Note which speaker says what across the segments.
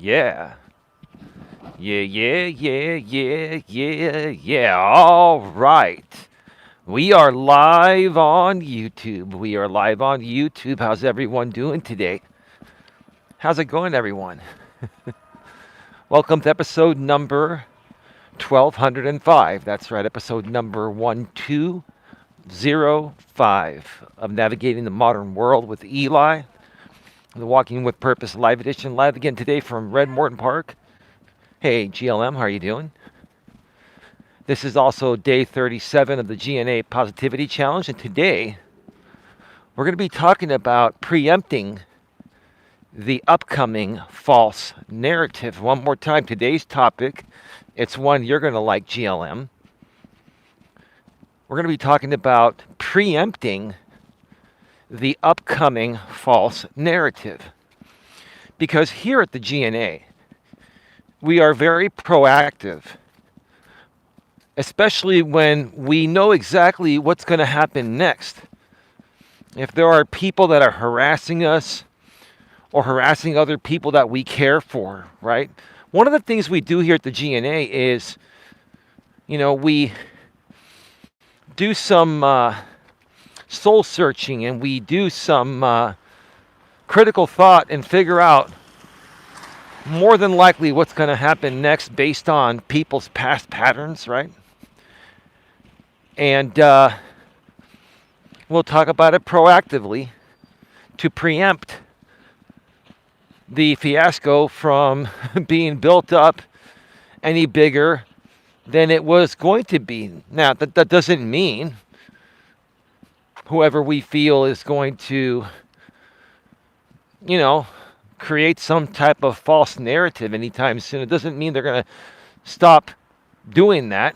Speaker 1: Yeah. Yeah. All right. We are live on YouTube. How's everyone doing today? How's it going, everyone? Welcome to episode number 1205. That's right, episode number 1205 of Navigating the Modern World with Eli, the Walking with Purpose Live Edition. Live again today from Red Morton Park. Hey, GLM, how are you doing? This is also day 37 of the GNA Positivity Challenge, and today we're going to be talking about preempting the upcoming false narrative. One more time, today's topic, it's one you're going to like, GLM. We're going to be talking about preempting the upcoming false narrative. Because here at the GNA, we are very proactive, especially when we know exactly what's going to happen next. If there are people that are harassing us or harassing other people that we care for, right? One of the things we do here at the GNA is, we do some soul searching and we do some critical thought and figure out more than likely what's going to happen next based on people's past patterns, right? And we'll talk about it proactively to preempt the fiasco from being built up any bigger than it was going to be. Now, that doesn't mean whoever we feel is going to, create some type of false narrative anytime soon. It doesn't mean they're going to stop doing that.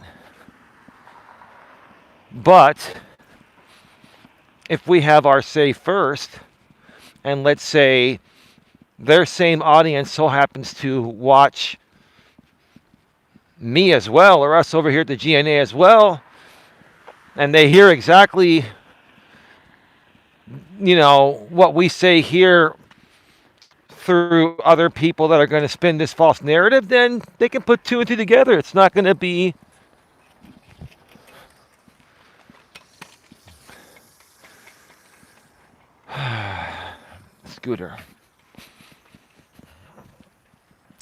Speaker 1: But if we have our say first, and let's say their same audience so happens to watch me as well, or us over here at the GNA as well, and they hear exactly, what we say here through other people that are going to spin this false narrative, then they can put two and two together. It's not going to be scooter.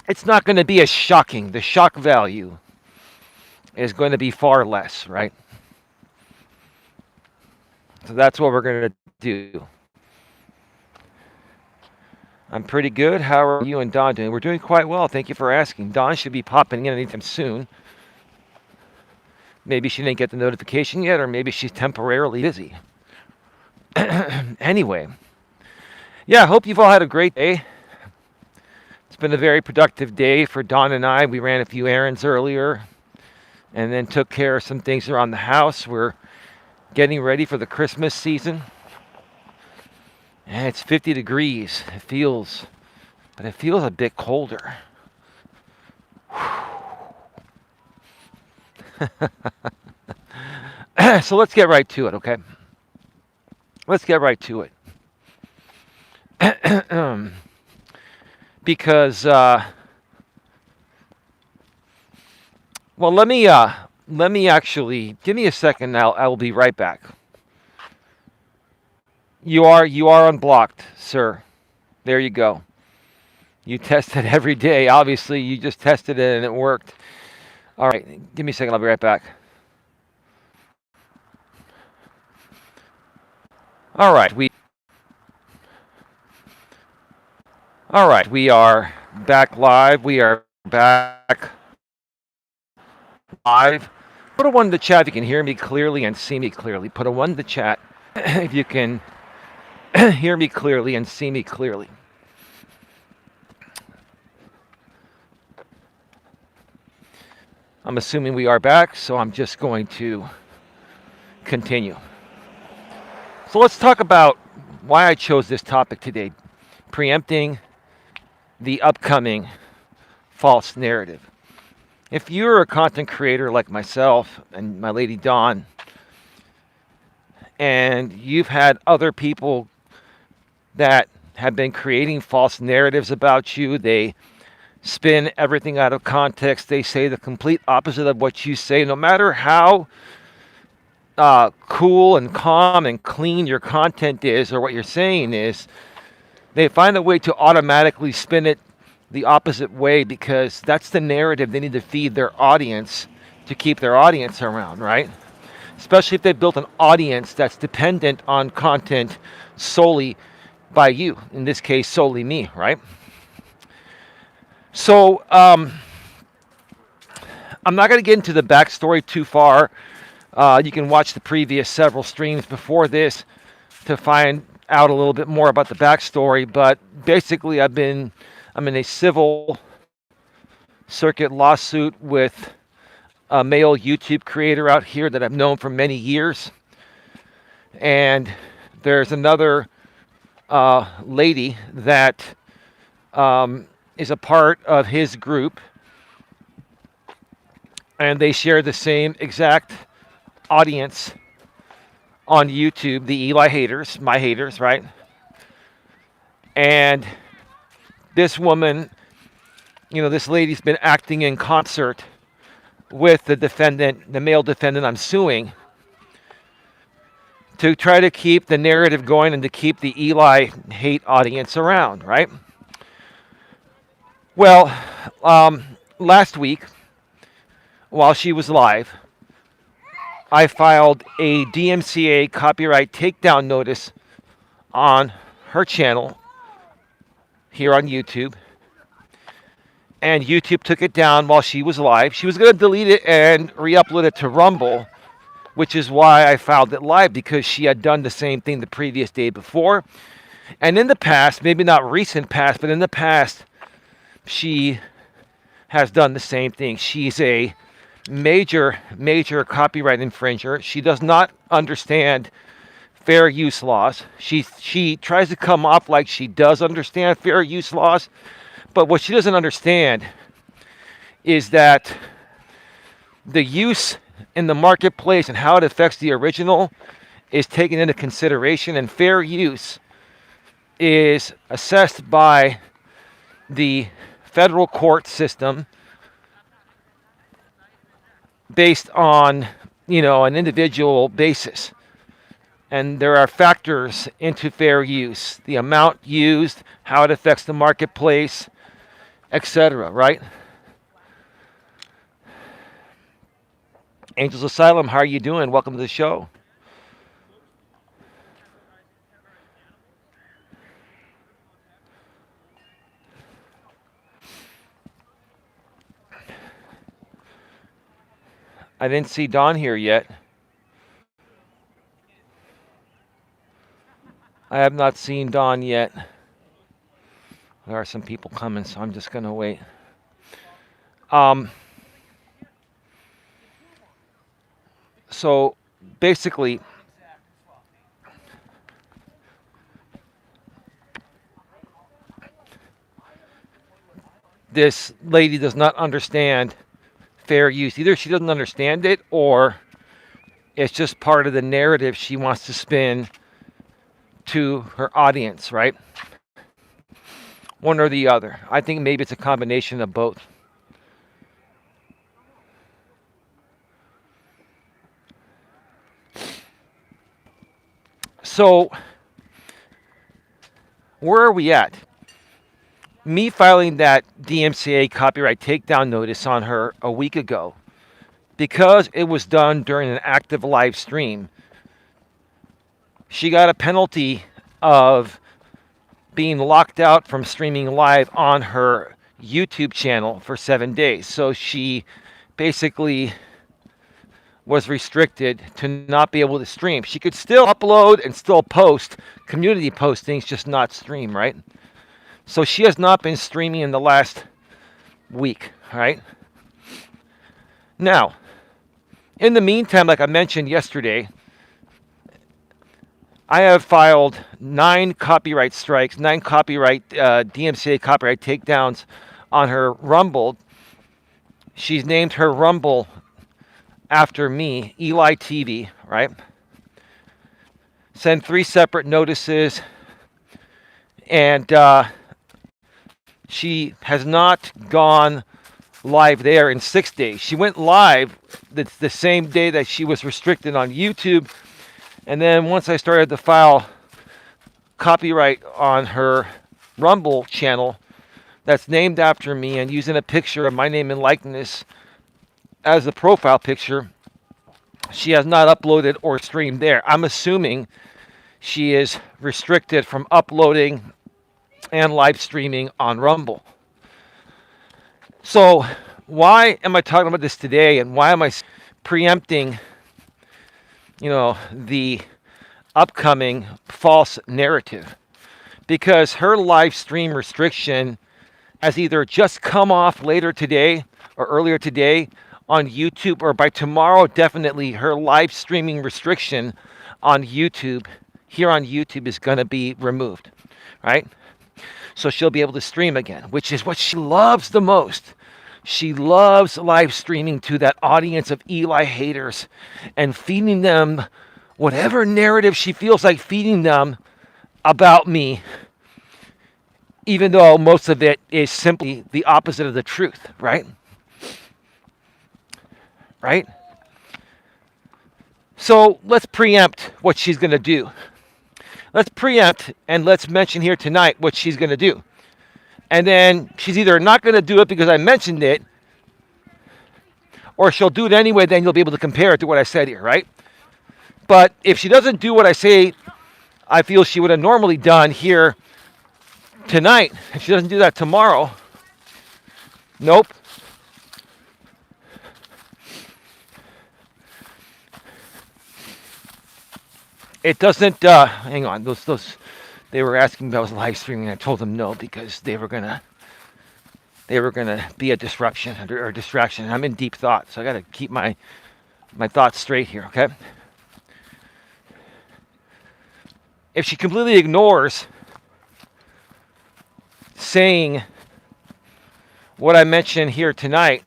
Speaker 1: It's not going to be as shocking. The shock value is going to be far less, right? So that's what we're going to do. I'm pretty good. How are you and Don doing? We're doing quite well. Thank you for asking. Don should be popping in anytime soon. Maybe she didn't get the notification yet, or maybe she's temporarily busy. Anyway, yeah, I hope you've all had a great day. It's been a very productive day for Don and I. We ran a few errands earlier and then took care of some things around the house. We're getting ready for the Christmas season. And it's 50 degrees. It feels a bit colder. So let's get right to it, okay? Let's get right to it. Because, let me actually, give me a second. I will be right back. You are unblocked, sir. There you go. You test it every day. Obviously, you just tested it and it worked. All right, give me a second. I'll be right back. All right, we are back live. We are back live. Put a one in the chat if you can hear me clearly and see me clearly. Put a one in the chat if you can hear me clearly and see me clearly. I'm assuming we are back, so I'm just going to continue. So let's talk about why I chose this topic today, preempting the upcoming false narrative. If you're a content creator like myself and my lady Dawn, and you've had other people that have been creating false narratives about you, they spin everything out of context. They say the complete opposite of what you say, no matter how cool and calm and clean your content is or what you're saying is. They find a way to automatically spin it the opposite way because that's the narrative they need to feed their audience to keep their audience around, right? Especially if they've built an audience that's dependent on content solely by you, in this case, solely me, right? So I'm not going to get into the backstory too far. You can watch the previous several streams before this to find out a little bit more about the backstory. But basically, I'm in a civil circuit lawsuit with a male YouTube creator out here that I've known for many years. And there's another lady that is a part of his group. And they share the same exact audience on YouTube, the Eli haters, my haters, right? And this woman, this lady's been acting in concert with the defendant, the male defendant I'm suing, to try to keep the narrative going and to keep the Eli hate audience around, right? Well, last week, while she was live, I filed a DMCA copyright takedown notice on her channel here on YouTube. And YouTube took it down while she was live. She was going to delete it and re-upload it to Rumble, which is why I filed it live, because she had done the same thing the previous day before. And in the past, maybe not recent past, but in the past, she has done the same thing. She's a major copyright infringer. She does not understand fair use laws. She tries to come off like she does understand fair use laws, but what she doesn't understand is that the use in the marketplace and how it affects the original is taken into consideration, and fair use is assessed by the federal court system based on, an individual basis. And there are factors into fair use: the amount used, how it affects the marketplace, etc., right? Angels Asylum, how are you doing? Welcome to the show. I didn't see Dawn here yet. I have not seen Dawn yet. There are some people coming, so I'm just going to wait. So basically, this lady does not understand fair use. Either she doesn't understand it, or it's just part of the narrative she wants to spin to her audience, right? One or the other. I think maybe it's a combination of both. So, where are we at? Me filing that DMCA copyright takedown notice on her a week ago, because it was done during an active live stream, she got a penalty of being locked out from streaming live on her YouTube channel for 7 days. So she basically was restricted to not be able to stream. She could still upload and still post community postings, just not stream, right? So she has not been streaming in the last week, right? Now, in the meantime, like I mentioned yesterday, I have filed 9 copyright strikes, 9 copyright DMCA copyright takedowns on her Rumble. She's named her Rumble after me, Eli TV, right? Send 3 separate notices, and She has not gone live there in 6 days. She went live the same day that she was restricted on YouTube. And then once I started to file copyright on her Rumble channel that's named after me and using a picture of my name and likeness as a profile picture, she has not uploaded or streamed there. I'm assuming she is restricted from uploading and live streaming on Rumble. So why am I talking about this today, and why am I preempting, the upcoming false narrative? Because her live stream restriction has either just come off later today or earlier today on YouTube, or by tomorrow, definitely her live streaming restriction on YouTube, here on YouTube, is going to be removed, right? So she'll be able to stream again, which is what she loves the most. She loves live streaming to that audience of Eli haters and feeding them whatever narrative she feels like feeding them about me, even though most of it is simply the opposite of the truth, right? Right? So let's preempt what she's going to do. Let's preempt and let's mention here tonight what she's going to do. And then she's either not going to do it because I mentioned it, or she'll do it anyway, then you'll be able to compare it to what I said here, right? But if she doesn't do what I say I feel she would have normally done here tonight, if she doesn't do that tomorrow, nope. It doesn't, hang on, those, they were asking if I was live streaming. I told them no, because they were gonna be a disruption or distraction. I'm in deep thought, so I gotta keep my thoughts straight here, okay? If she completely ignores saying what I mentioned here tonight,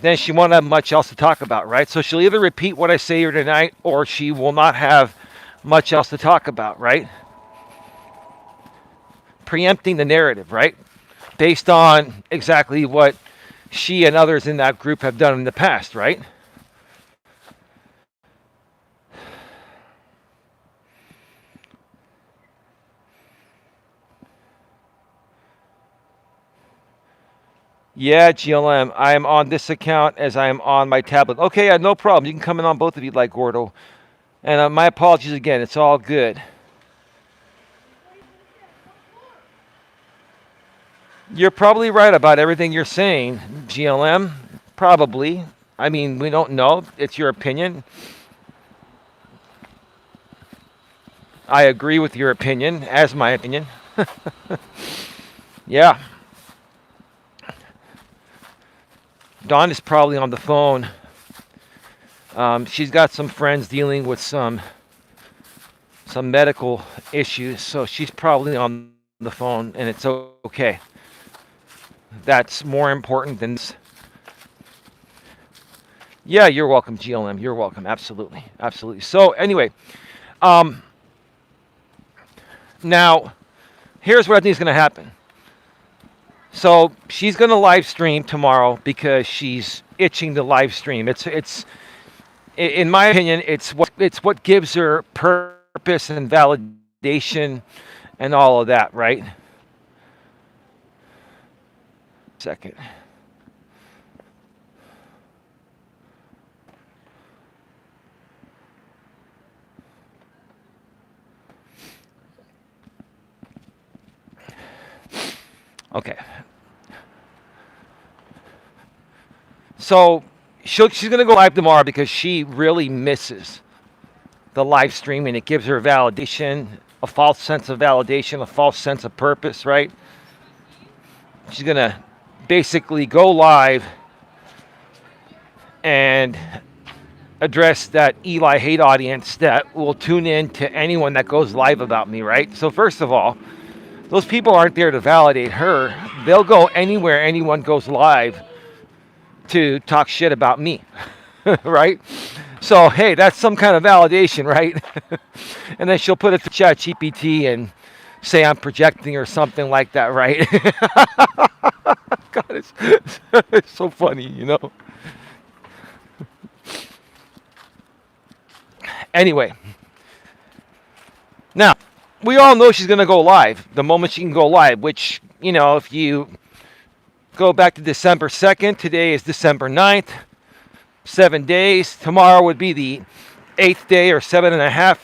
Speaker 1: then she won't have much else to talk about, right? So she'll either repeat what I say here tonight, or she will not have much else to talk about, right? Preempting the narrative, right? Based on exactly what she and others in that group have done in the past, right? Yeah, GLM, I am on this account as I am on my tablet. Okay, yeah, no problem. You can come in on both of you like Gordo. And my apologies again. It's all good. You're probably right about everything you're saying, GLM. Probably. I mean, we don't know. It's your opinion. I agree with your opinion as my opinion. Yeah. Dawn is probably on the phone. She's got some friends dealing with some medical issues, so she's probably on the phone, and it's okay. That's more important than this. Yeah, you're welcome, GLM. You're welcome. Absolutely. Absolutely. So anyway, now here's what I think is going to happen. So she's going to live stream tomorrow because she's itching to live stream. It's in my opinion, it's what gives her purpose and validation and all of that, right? Second. Okay. So she's going to go live tomorrow because she really misses the live stream, and it gives her validation, a false sense of validation, a false sense of purpose, right? She's going to basically go live and address that Eli hate audience that will tune in to anyone that goes live about me, right? So first of all, those people aren't there to validate her. They'll go anywhere anyone goes live to talk shit about me, right? So, hey, that's some kind of validation, right? And then she'll put it to ChatGPT and say I'm projecting or something like that, right? God, it's so funny, you know. Anyway, now we all know she's going to go live the moment she can go live, which, you know, if you go back to December 2nd, today is December 9th, 7 days. Tomorrow would be the 8th day or 7.5,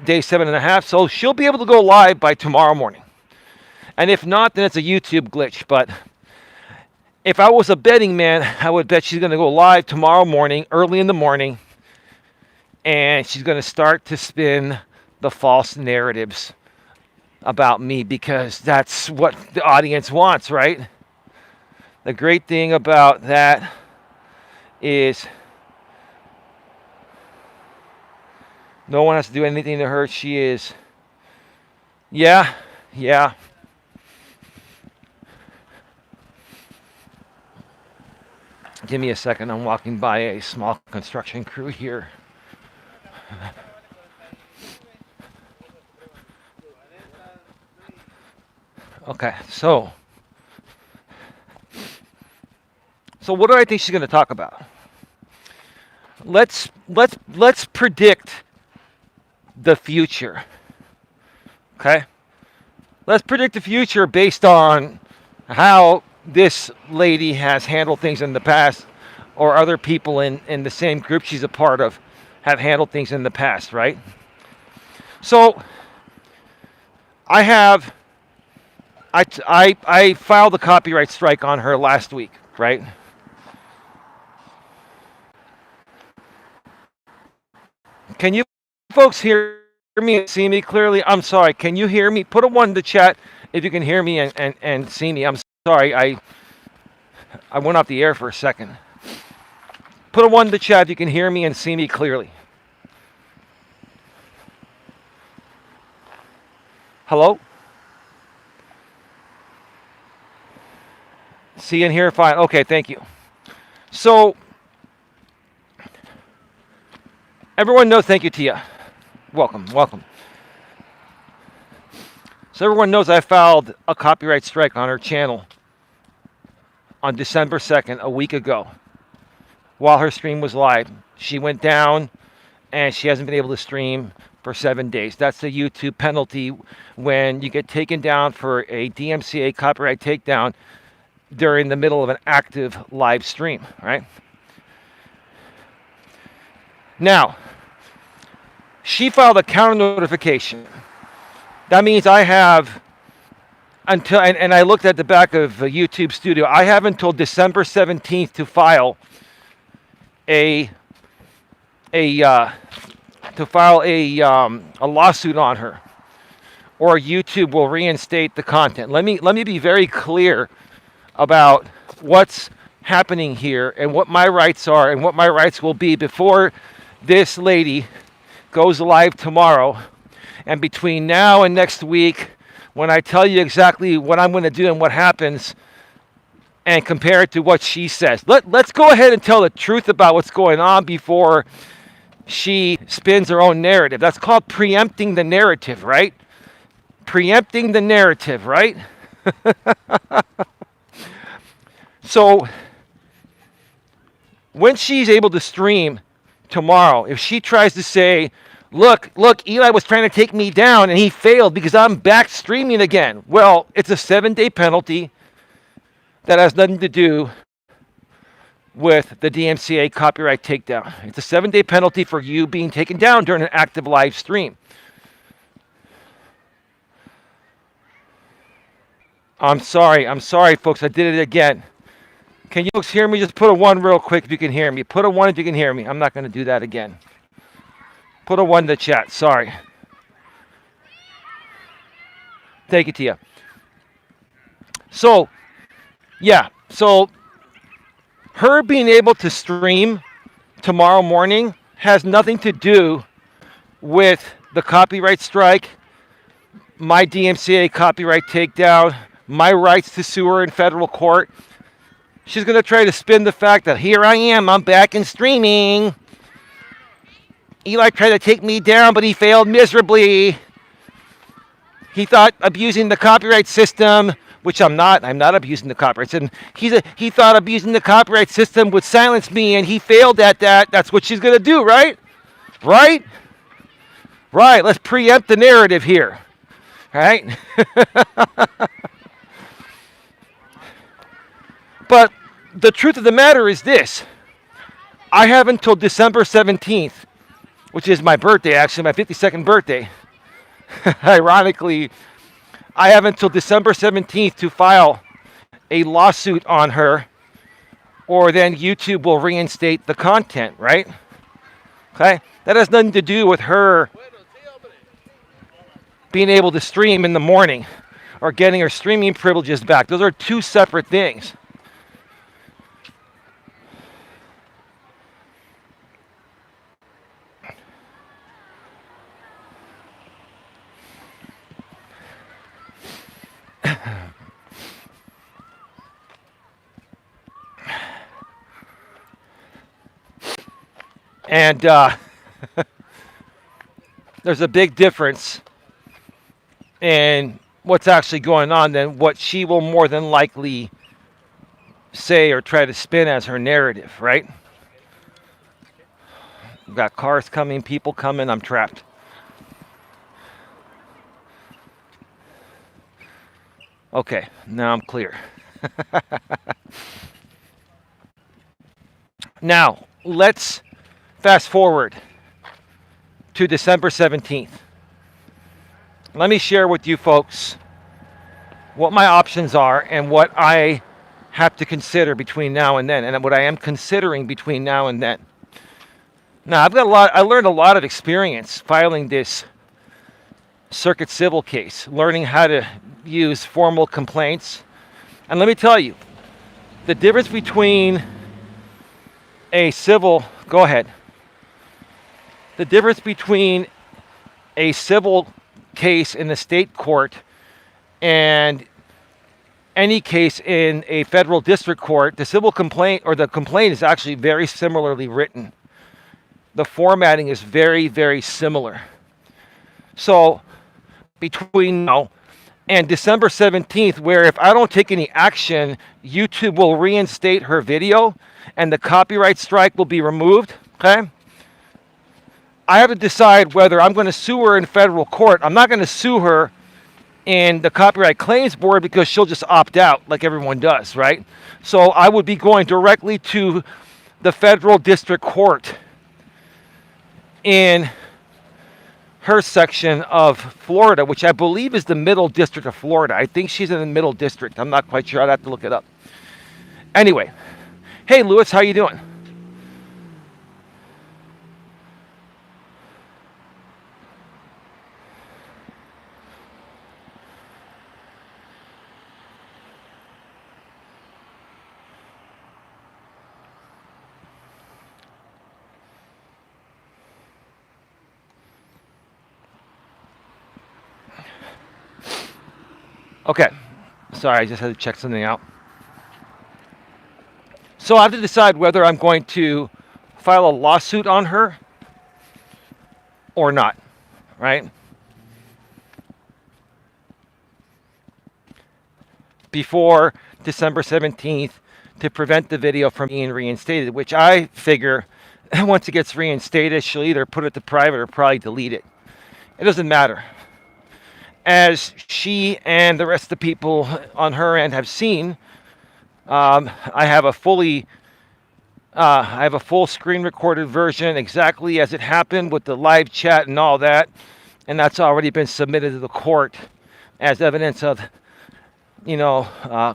Speaker 1: day 7.5. So she'll be able to go live by tomorrow morning. And if not, then it's a YouTube glitch. But if I was a betting man, I would bet she's going to go live tomorrow morning, early in the morning, and she's going to start to spin the false narratives about me, because that's what the audience wants, right? The great thing about that is no one has to do anything to her. She is, yeah. Give me a second. I'm walking by a small construction crew here. Okay, so what do I think she's going to talk about? Let's predict the future. Okay? Let's predict the future based on how this lady has handled things in the past, or other people in the same group she's a part of have handled things in the past, right? So I filed a copyright strike on her last week, right? Can you folks hear me and see me clearly? I'm sorry. Can you hear me? Put a 1 in the chat if you can hear me and see me. I'm sorry. I went off the air for a second. Put a 1 in the chat if you can hear me and see me clearly. Hello? See and hear fine. Okay, thank you. So, everyone knows, thank you, Tia. Welcome. So everyone knows I filed a copyright strike on her channel on December 2nd, a week ago, while her stream was live. She went down, and she hasn't been able to stream for 7 days. That's the YouTube penalty when you get taken down for a DMCA copyright takedown during the middle of an active live stream, right? Now, she filed a counter notification. That means I have until, and I looked at the back of YouTube Studio, I have until December 17th to file a lawsuit on her, or YouTube will reinstate the content. Let me be very clear about what's happening here and what my rights are and what my rights will be before this lady goes live tomorrow. And between now and next week, when I tell you exactly what I'm going to do and what happens, and compare it to what she says. Let's go ahead and tell the truth about what's going on before she spins her own narrative. That's called preempting the narrative, right? Preempting the narrative, right? So, when she's able to stream tomorrow, if she tries to say, look, Eli was trying to take me down and he failed because I'm back streaming again. Well, it's a 7-day penalty that has nothing to do with the DMCA copyright takedown. It's a 7-day penalty for you being taken down during an active live stream. I'm sorry, folks. I did it again. Can you folks hear me? Just put a 1 real quick if you can hear me. Put a 1 if you can hear me. I'm not going to do that again. Put a 1 in the chat. Sorry. Thank you, Tia. So, yeah. So, her being able to stream tomorrow morning has nothing to do with the copyright strike, my DMCA copyright takedown, my rights to sue her in federal court. She's going to try to spin the fact that here I am, I'm back in streaming. Eli tried to take me down, but he failed miserably. He thought abusing the copyright system, which I'm not. I'm not abusing the copyright system. He thought abusing the copyright system would silence me, and he failed at that. That's what she's gonna do, right? Right? Right. Let's preempt the narrative here. Right? But the truth of the matter is this. I have until December 17th, which is my birthday, actually, my 52nd birthday. Ironically, I have until December 17th to file a lawsuit on her, or then YouTube will reinstate the content, right? Okay? That has nothing to do with her being able to stream in the morning or getting her streaming privileges back. Those are two separate things. And there's a big difference in what's actually going on than what she will more than likely say or try to spin as her narrative, right? We've got cars coming, people coming, I'm trapped. Okay, now I'm clear. Now, let's fast forward to December 17th. Let me share with you folks what my options are and what I have to consider between now and then, and what I am considering between now and then. Now, I learned a lot of experience filing this circuit civil case, learning how to use formal complaints. And let me tell you, the difference between a civil, go ahead. The difference between a civil case in the state court and any case in a federal district court, the civil complaint or the complaint is actually very similarly written. The formatting is very, very similar. So between now and December 17th, where if I don't take any action, YouTube will reinstate her video and the copyright strike will be removed, okay? I have to decide whether I'm going to sue her in federal court. I'm not going to sue her in the Copyright Claims Board because she'll just opt out like everyone does, right? So I would be going directly to the federal district court in her section of Florida, which I believe is the middle district of Florida. I think she's in the middle district. I'm not quite sure. I'd have to look it up. Anyway, hey, Lewis, how you doing? Okay, sorry, I just had to check something out. So I have to decide whether I'm going to file a lawsuit on her or not, right? Before December 17th to prevent the video from being reinstated, which I figure once it gets reinstated, she'll either put it to private or probably delete it. It doesn't matter. As she and the rest of the people on her end have seen, I have a full screen recorded version exactly as it happened with the live chat and all that, and that's already been submitted to the court as evidence of,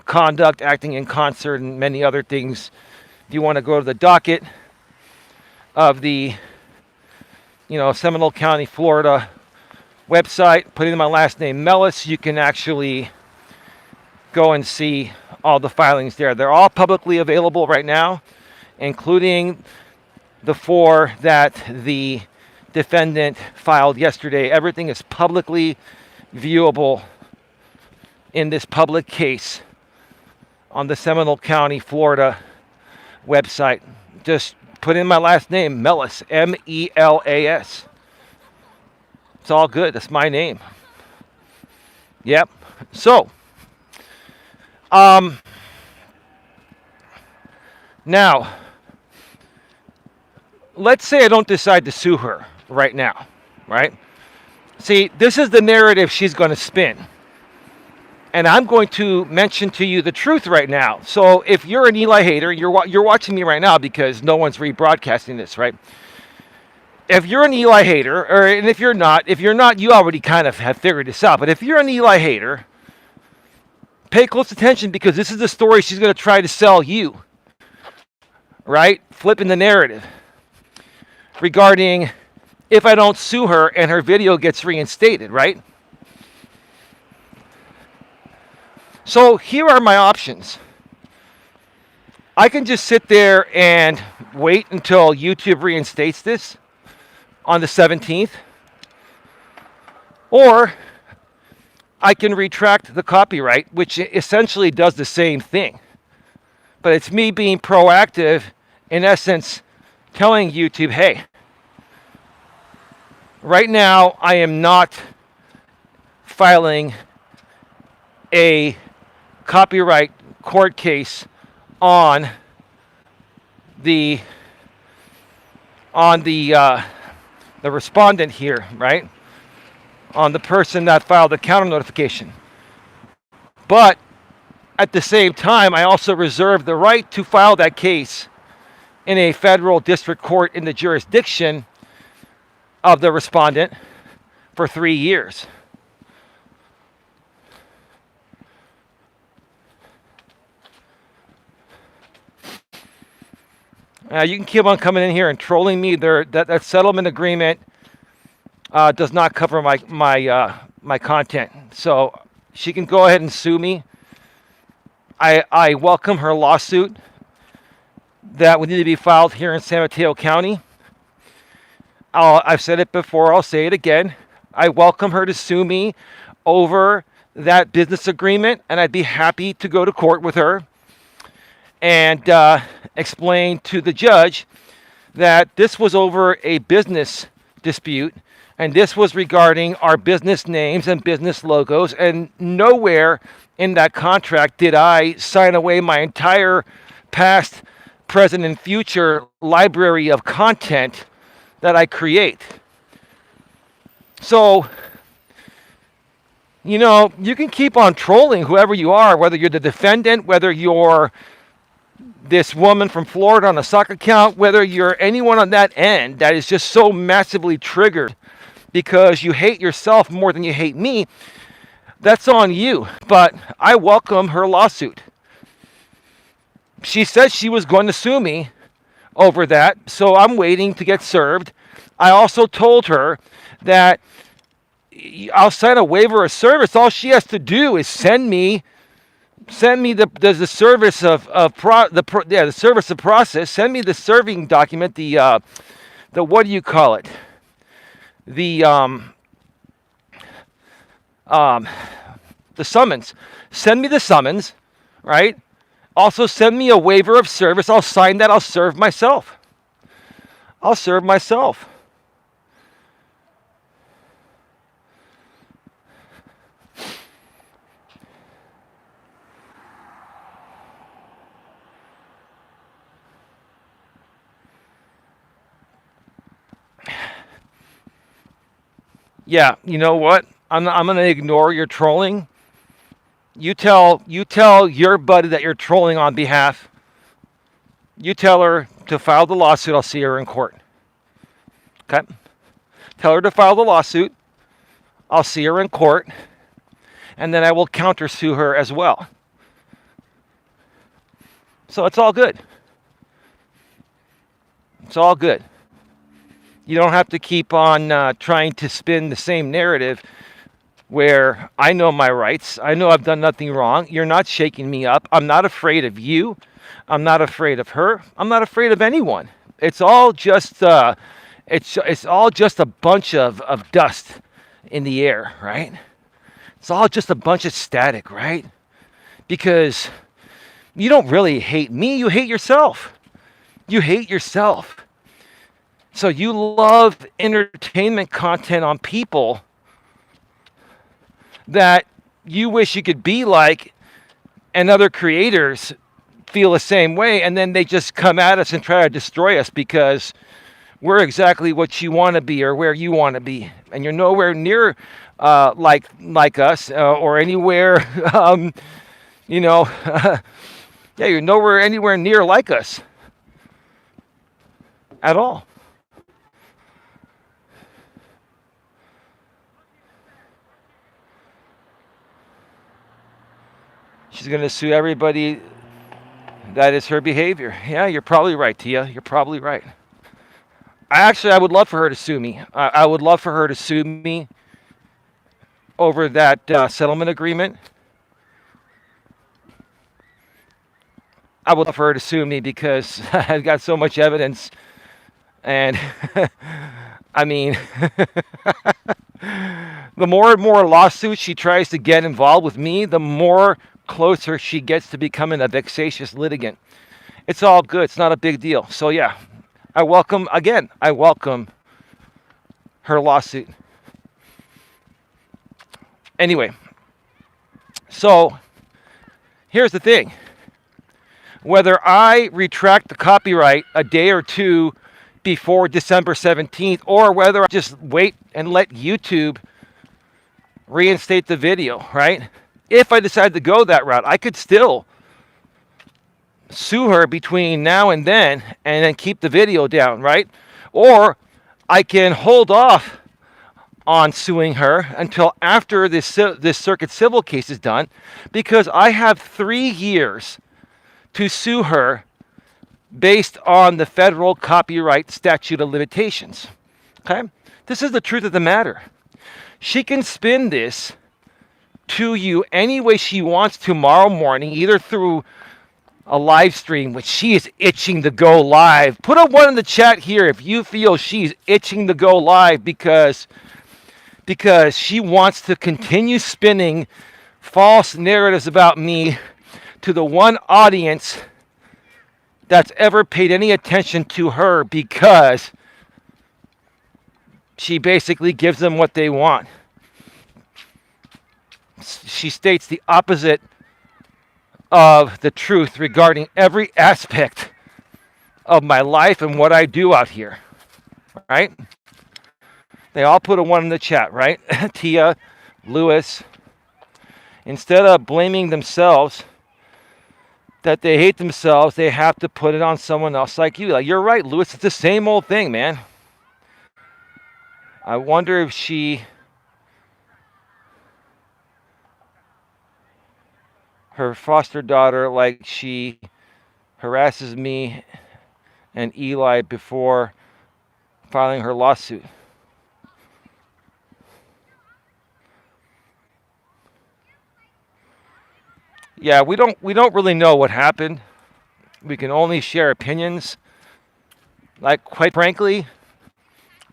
Speaker 1: conduct, acting in concert, and many other things. If you want to go to the docket of the, Seminole County, Florida website, put in my last name, Melas, you can actually go and see all the filings there. They're all publicly available right now, including the 4 that the defendant filed yesterday. Everything is publicly viewable in this public case on the Seminole County, Florida website. Just put in my last name, Melas, M-E-L-A-S. It's all good. That's my name. Yep. So, um, now, let's say I don't decide to sue her right now, right? See, this is the narrative she's going to spin. And I'm going to mention to you the truth right now. So if you're an Eli hater, you're watching me right now because no one's rebroadcasting this, right? If you're an Eli hater, and if you're not, you already kind of have figured this out. But if you're an Eli hater, pay close attention because this is the story she's going to try to sell you, right? Flipping the narrative regarding if I don't sue her and her video gets reinstated, right? So here are my options. I can just sit there and wait until YouTube reinstates this on the 17th, or I can retract the copyright, which essentially does the same thing. But it's me being proactive, in essence, telling YouTube, hey, right now I am not filing a copyright court case on the respondent here, right? On the person that filed the counter notification. But at the same time, I also reserve the right to file that case in a federal district court in the jurisdiction of the respondent for 3 years. You can keep on coming in here and trolling me. That settlement agreement does not cover my content, so she can go ahead and sue me. I welcome her lawsuit that would need to be filed here in San Mateo County. I've said it before. I'll say it again. I welcome her to sue me over that business agreement, and I'd be happy to go to court with her and explain to the judge that this was over a business dispute, and this was regarding our business names and business logos, and nowhere in that contract did I sign away my entire past, present, and future library of content that I create. So, you can keep on trolling whoever you are, whether you're the defendant, whether you're this woman from Florida on a stock account, whether you're anyone on that end that is just so massively triggered because you hate yourself more than you hate me, that's on you. But I welcome her lawsuit. She said she was going to sue me over that, so I'm waiting to get served. I also told her that I'll sign a waiver of service. All she has to do is send me the service the service of process. Send me the serving document, the what do you call it? The summons. Send me the summons, right? Also send me a waiver of service. I'll sign that. I'll serve myself. Yeah, you know what? I'm going to ignore your trolling. You tell your buddy that you're trolling on behalf. You tell her to file the lawsuit. I'll see her in court. Okay? Tell her to file the lawsuit. I'll see her in court. And then I will countersue her as well. So it's all good. It's all good. You don't have to keep on trying to spin the same narrative where I know my rights. I know I've done nothing wrong. You're not shaking me up. I'm not afraid of you. I'm not afraid of her. I'm not afraid of anyone. It's all just it's all just a bunch of dust in the air, right? It's all just a bunch of static, right? Because you don't really hate me. You hate yourself. You hate yourself. So you love entertainment content on people that you wish you could be like, and other creators feel the same way, and then they just come at us and try to destroy us because we're exactly what you want to be or where you want to be, and you're nowhere near like us or anywhere, you know, yeah, you're nowhere anywhere near like us at all. She's going to sue everybody. That is her behavior. Yeah, you're probably right, Tia. You're probably right. I would love for her to sue me. I would love for her to sue me over that settlement agreement. I would love for her to sue me because I've got so much evidence. And I mean, the more and more lawsuits she tries to get involved with me, the more closer she gets to becoming a vexatious litigant. It's all good. It's not a big deal. So yeah, I welcome her lawsuit. Anyway, so here's the thing. Whether I retract the copyright a day or two before December 17th, or whether I just wait and let YouTube reinstate the video, right? If I decide to go that route, I could still sue her between now and then keep the video down, right? Or I can hold off on suing her until after this circuit civil case is done, because I have 3 years to sue her based on the federal copyright statute of limitations. Okay? This is the truth of the matter. She can spin this to you any way she wants tomorrow morning, either through a live stream, which she is itching to go live. Put a 1 in the chat here if you feel she's itching to go live because she wants to continue spinning false narratives about me to the one audience that's ever paid any attention to her, because she basically gives them what they want. She states the opposite of the truth regarding every aspect of my life and what I do out here, right? They all put a 1 in the chat, right? Tia, Lewis. Instead of blaming themselves that they hate themselves, they have to put it on someone else like you. Like, you're right, Lewis. It's the same old thing, man. I wonder if her foster daughter, like, she harasses me and Eli before filing her lawsuit. Yeah, we don't really know what happened. We can only share opinions. Like, quite frankly,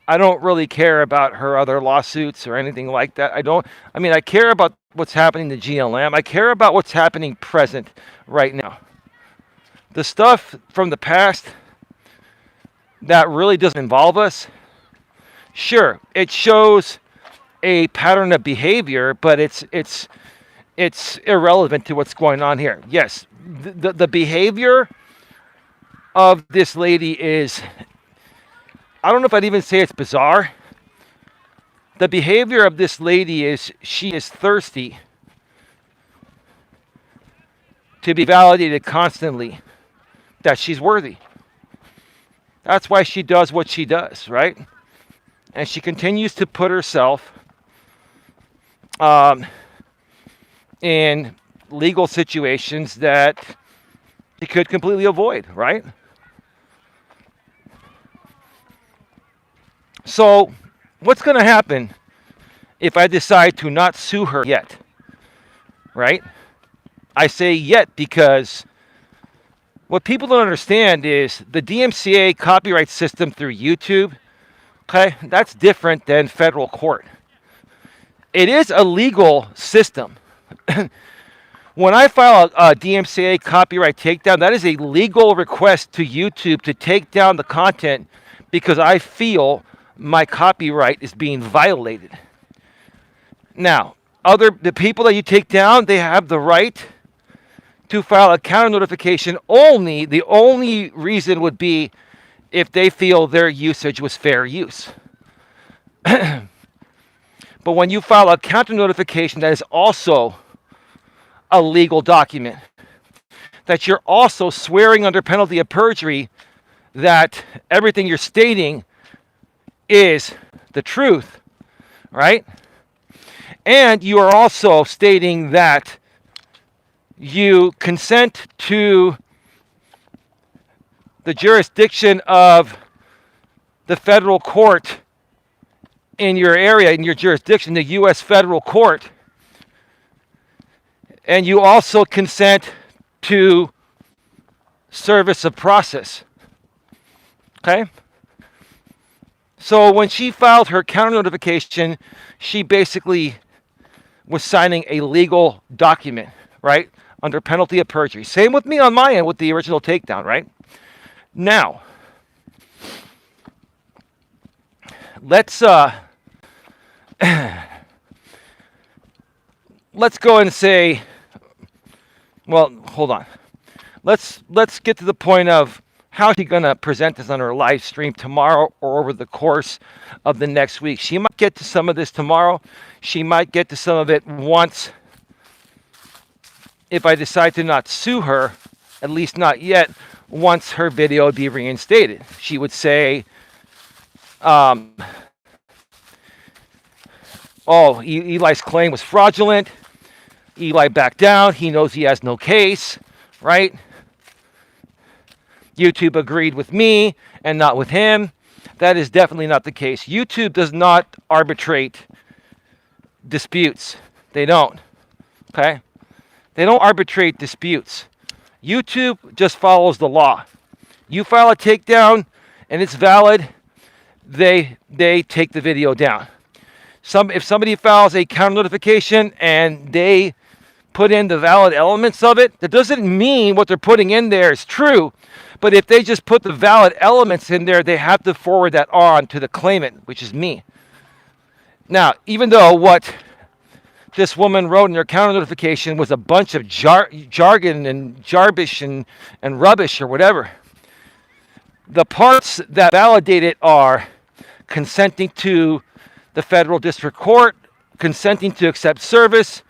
Speaker 1: I don't really care about her other lawsuits or anything like that. I care about what's happening to GLM. I care about what's happening present right now. The stuff from the past that really doesn't involve us, sure, it shows a pattern of behavior, but it's irrelevant to what's going on here. Yes, the behavior of this lady is, I don't know if I'd even say it's bizarre. The behavior of this lady is, she is thirsty to be validated constantly that she's worthy. That's why she does what she does, right? And she continues to put herself in legal situations that she could completely avoid, right? So, what's going to happen if I decide to not sue her yet, right? I say yet because what people don't understand is the DMCA copyright system through YouTube, okay, that's different than federal court. It is a legal system. When I file a DMCA copyright takedown, that is a legal request to YouTube to take down the content because I feel my copyright is being violated. Now, the people that you take down, they have the right to file a counter notification only. The only reason would be if they feel their usage was fair use. But when you file a counter notification that is also a legal document, that you're also swearing under penalty of perjury that everything you're stating is the truth, right? And you are also stating that you consent to the jurisdiction of the federal court in your area, in your jurisdiction, the U.S. federal court. And you also consent to service of process. Okay? So when she filed her counter notification, she basically was signing a legal document, right? Under penalty of perjury. Same with me on my end with the original takedown, right? Now, let's let's go and say, well, hold on. Let's get to the point of how she's going to present this on her live stream tomorrow or over the course of the next week. She might get to some of this tomorrow. She might get to some of it once, if I decide to not sue her, at least not yet, once her video would be reinstated. She would say, oh, Eli's claim was fraudulent. Eli backed down. He knows he has no case, right? YouTube agreed with me and not with him. That is definitely not the case. YouTube does not arbitrate disputes. They don't. Okay? They don't arbitrate disputes. YouTube just follows the law. You file a takedown and it's valid, they take the video down. If somebody files a counter notification and they put in the valid elements of it, that doesn't mean what they're putting in there is true. But if they just put the valid elements in there, they have to forward that on to the claimant, which is me. Now, even though what this woman wrote in her counter notification was a bunch of jargon and jarbish and rubbish or whatever, the parts that validate it are consenting to the federal district court, consenting to accept service,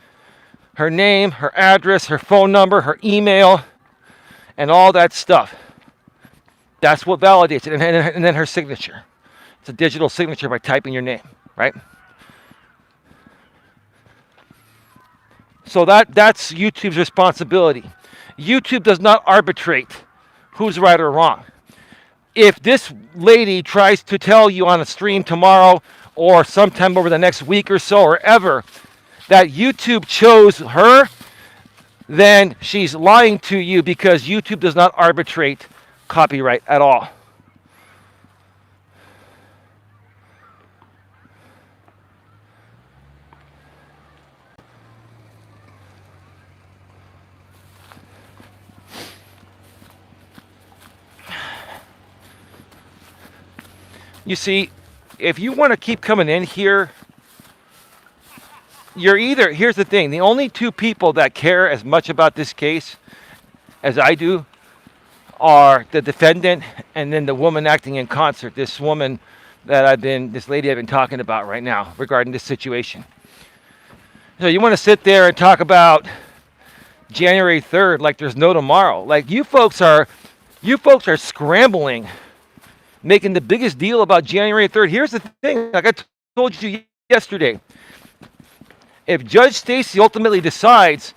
Speaker 1: her name, her address, her phone number, her email, and all that stuff. That's what validates it. And then her signature. It's a digital signature by typing your name, right? So that's YouTube's responsibility. YouTube does not arbitrate who's right or wrong. If this lady tries to tell you on a stream tomorrow or sometime over the next week or so or ever that YouTube chose her, then she's lying to you, because YouTube does not arbitrate copyright at all. You see, if you want to keep coming in here, here's the thing, the only two people that care as much about this case as I do are the defendant and then the woman acting in concert, this lady I've been talking about right now regarding this situation. So you want to sit there and talk about January 3rd like there's no tomorrow. Like you folks are scrambling, making the biggest deal about January 3rd. Here's the thing, like I told you yesterday. If Judge Stacy ultimately decides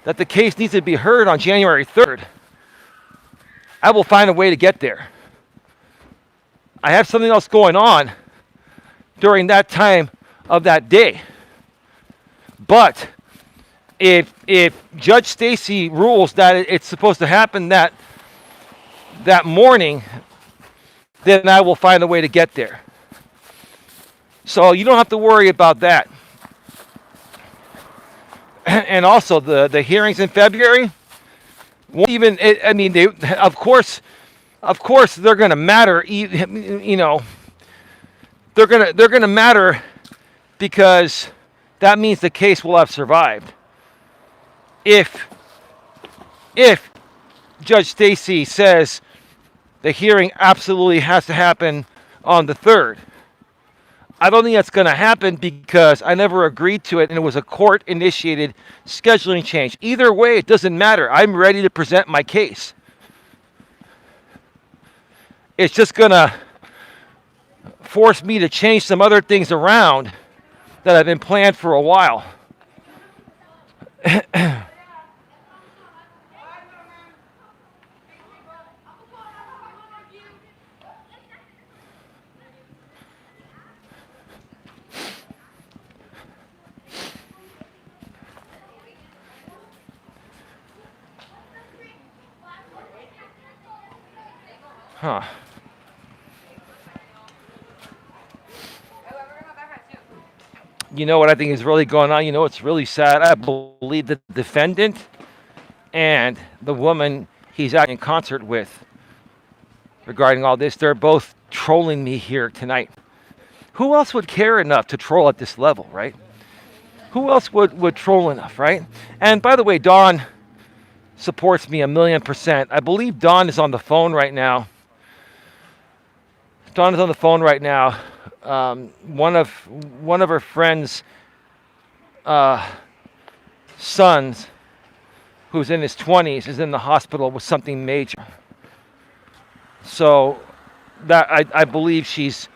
Speaker 1: that the case needs to be heard on January 3rd, I will find a way to get there. I have something else going on during that time of that day. But if Judge Stacy rules that it's supposed to happen that morning, then I will find a way to get there. So you don't have to worry about that. And also the hearings in February won't even. They of course they're going to matter. You know, they're going to matter because that means the case will have survived. If if Judge Stacy says the hearing absolutely has to happen on the 3rd, I don't think that's going to happen because I never agreed to it and it was a court-initiated scheduling change. Either way, it doesn't matter. I'm ready to present my case. It's just going to force me to change some other things around that have been planned for a while. Huh. You know what I think is really going on? You know what's really sad? I believe the defendant and the woman he's acting in concert with regarding all this, they're both trolling me here tonight. Who else would care enough to troll at this level, right? Who else would troll enough, right? And by the way, Dawn supports me 1,000,000%. I believe Dawn is on the phone right now. Dawn is on the phone right now. One of her friends' sons, who's in his 20s, is in the hospital with something major. So that I believe she's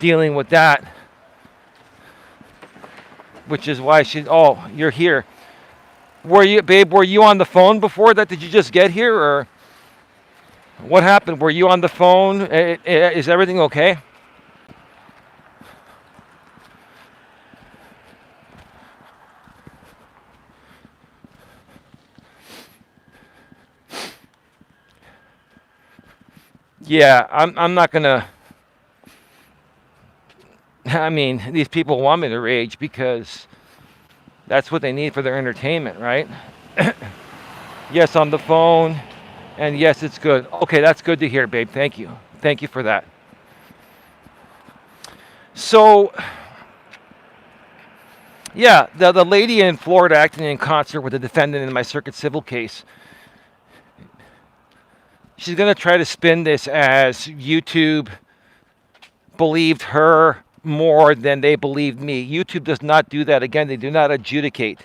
Speaker 1: dealing with that, which is why she. Oh, you're here. Were you on the phone before that? Did you just get here, or what happened? Were you on the phone? Is everything okay? Yeah, I'm not gonna. I mean, these people want me to rage because that's what they need for their entertainment, right? Yes, on the phone, and yes, it's good. Okay, that's good to hear, babe. Thank you. Thank you for that. So, yeah, the lady in Florida acting in concert with the defendant in my circuit civil case, she's going to try to spin this as YouTube believed her more than they believed me. YouTube does not do that. Again, they do not adjudicate.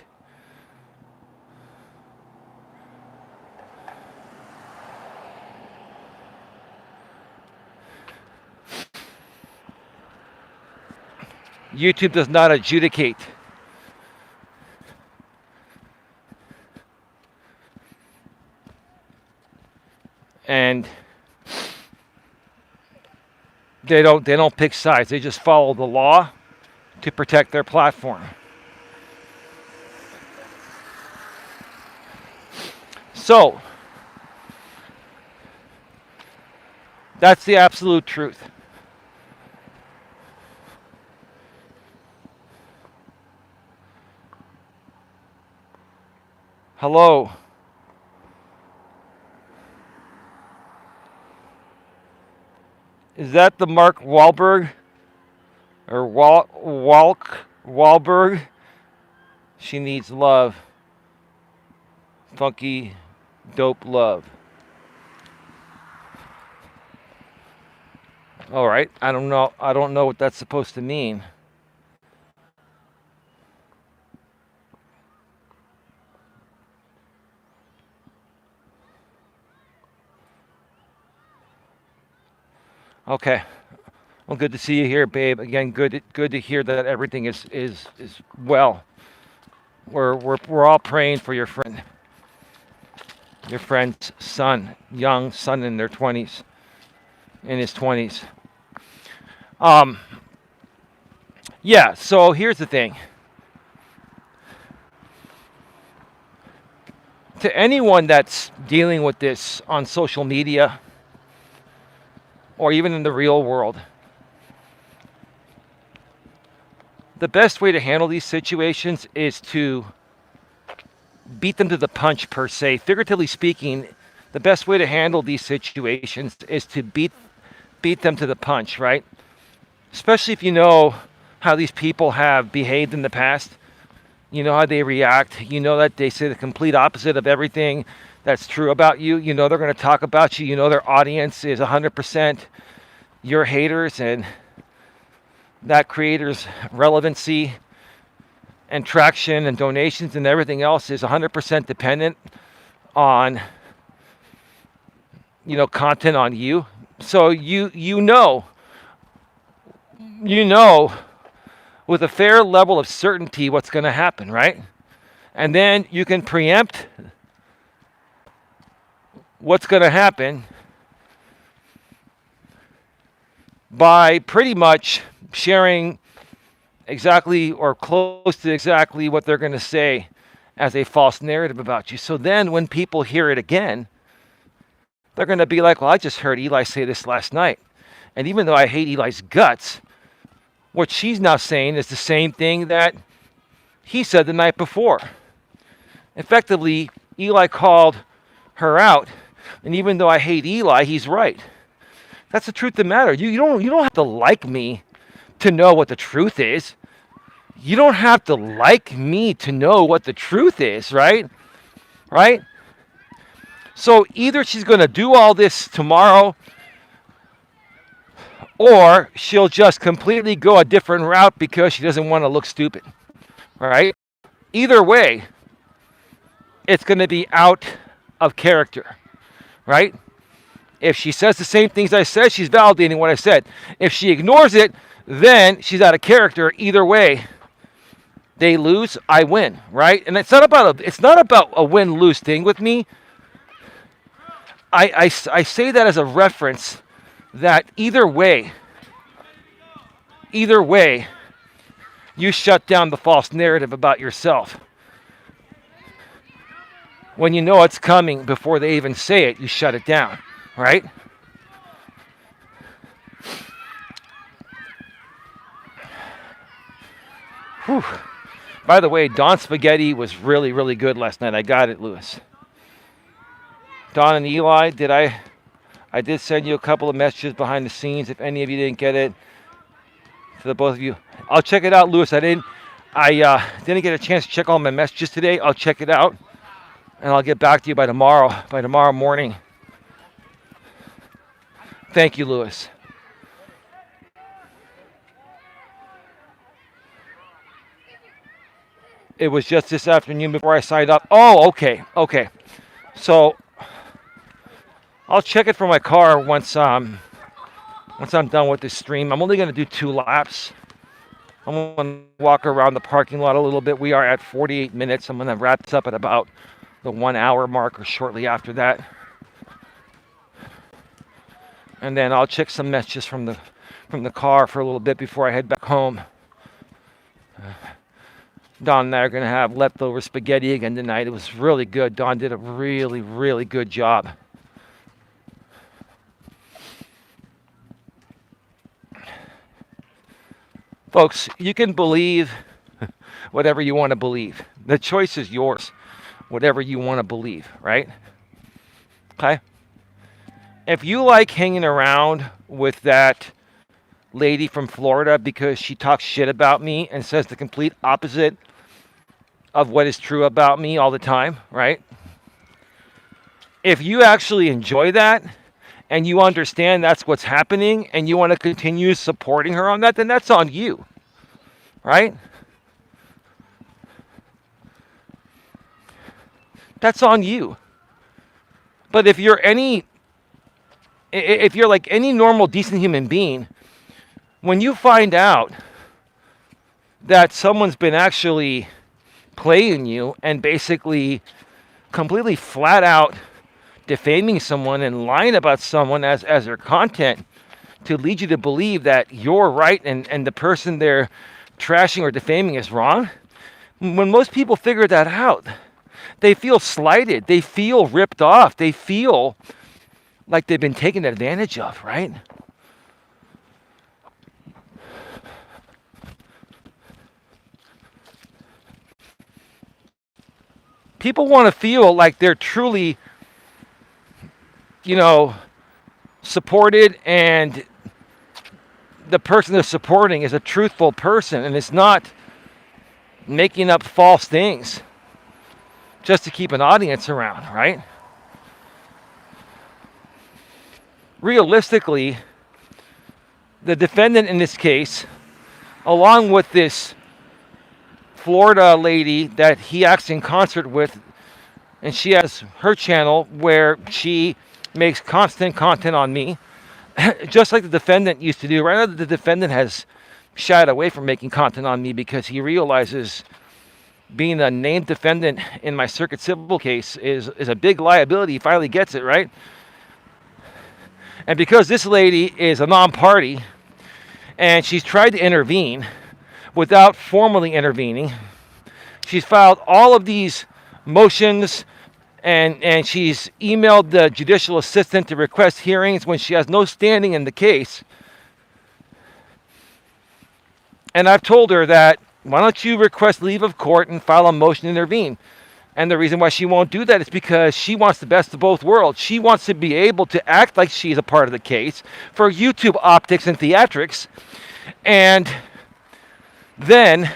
Speaker 1: YouTube does not adjudicate. And they don't pick sides. They just follow the law to protect their platform. So that's the absolute truth. Hello. Is that the Mark Wahlberg or Wahlberg? She needs love. Funky, dope love. All right. I don't know. I don't know what that's supposed to mean. Okay. Well, good to see you here, babe. Again, good to hear that everything is well. We're all praying for your friend's son, young son in their 20s, in his 20s. Yeah, so here's the thing. To anyone that's dealing with this on social media or even in the real world, the best way to handle these situations is to beat them to the punch, per se. Figuratively speaking, the best way to handle these situations is to beat them to the punch, right? Especially if you know how these people have behaved in the past. You know how they react. You know that they say the complete opposite of everything that's true about you. You know they're going to talk about you. You know their audience is 100% your haters, and that creator's relevancy and traction and donations and everything else is 100% dependent on, content on you. So you know with a fair level of certainty what's going to happen, right? And then you can preempt what's going to happen by pretty much sharing exactly or close to exactly what they're going to say as a false narrative about you. So then when people hear it again, they're going to be like, well, I just heard Eli say this last night. And even though I hate Eli's guts, what she's now saying is the same thing that he said the night before. Effectively, Eli called her out. And even though I hate Eli, he's right. That's the truth of the matter. You don't have to like me to know what the truth is. You don't have to like me to know what the truth is, right? Right? So either she's going to do all this tomorrow, or she'll just completely go a different route because she doesn't want to look stupid, right? Either way, it's going to be out of character, right? If she says the same things I said, she's validating what I said. If she ignores it, then she's out of character. Either way, they lose, I win, right? And it's not about a win-lose thing with me. I say that as a reference that either way, you shut down the false narrative about yourself. When you know it's coming before they even say it, you shut it down, right? Whew. By the way, Dawn's spaghetti was really, really good last night. I got it, Lewis. Dawn and Eli, I did send you a couple of messages behind the scenes. If any of you didn't get it, to the both of you, I'll check it out, Lewis. I didn't get a chance to check all my messages today. I'll check it out, and I'll get back to you by tomorrow morning. Thank you, Lewis. It was just this afternoon before I signed up. Oh, okay. So I'll check it from my car once I'm done with this stream. I'm only going to do 2 laps. I'm going to walk around the parking lot a little bit. We are at 48 minutes. I'm going to wrap this up at about the 1 hour mark or shortly after that. And then I'll check some messages from the car for a little bit before I head back home. Dawn and I are going to have leftover spaghetti again tonight. It was really good. Dawn did a really, really good job. Folks, you can believe whatever you want to believe. The choice is yours. Whatever you want to believe, right? Okay? If you like hanging around with that lady from Florida because she talks shit about me and says the complete opposite of what is true about me all the time, right? If you actually enjoy that and you understand that's what's happening and you want to continue supporting her on that, then that's on you, right? That's on you. But if you're like any normal, decent human being, when you find out that someone's been actually playing you and basically completely flat out defaming someone and lying about someone as their content to lead you to believe that you're right and the person they're trashing or defaming is wrong, when most people figure that out, they feel slighted, they feel ripped off, they feel like they've been taken advantage of, right? People want to feel like they're truly, supported and the person they're supporting is a truthful person and is not making up false things just to keep an audience around, right? Realistically, the defendant in this case, along with this Florida lady that he acts in concert with, and she has her channel where she makes constant content on me, just like the defendant used to do. Right now, the defendant has shied away from making content on me because he realizes being a named defendant in my circuit civil case is a big liability. He finally gets it, right? And because this lady is a non-party and she's tried to intervene without formally intervening, she's filed all of these motions and she's emailed the judicial assistant to request hearings when she has no standing in the case. And I've told her that, why don't you request leave of court and file a motion to intervene? And the reason why she won't do that is because she wants the best of both worlds. She wants to be able to act like she's a part of the case for YouTube optics and theatrics, and then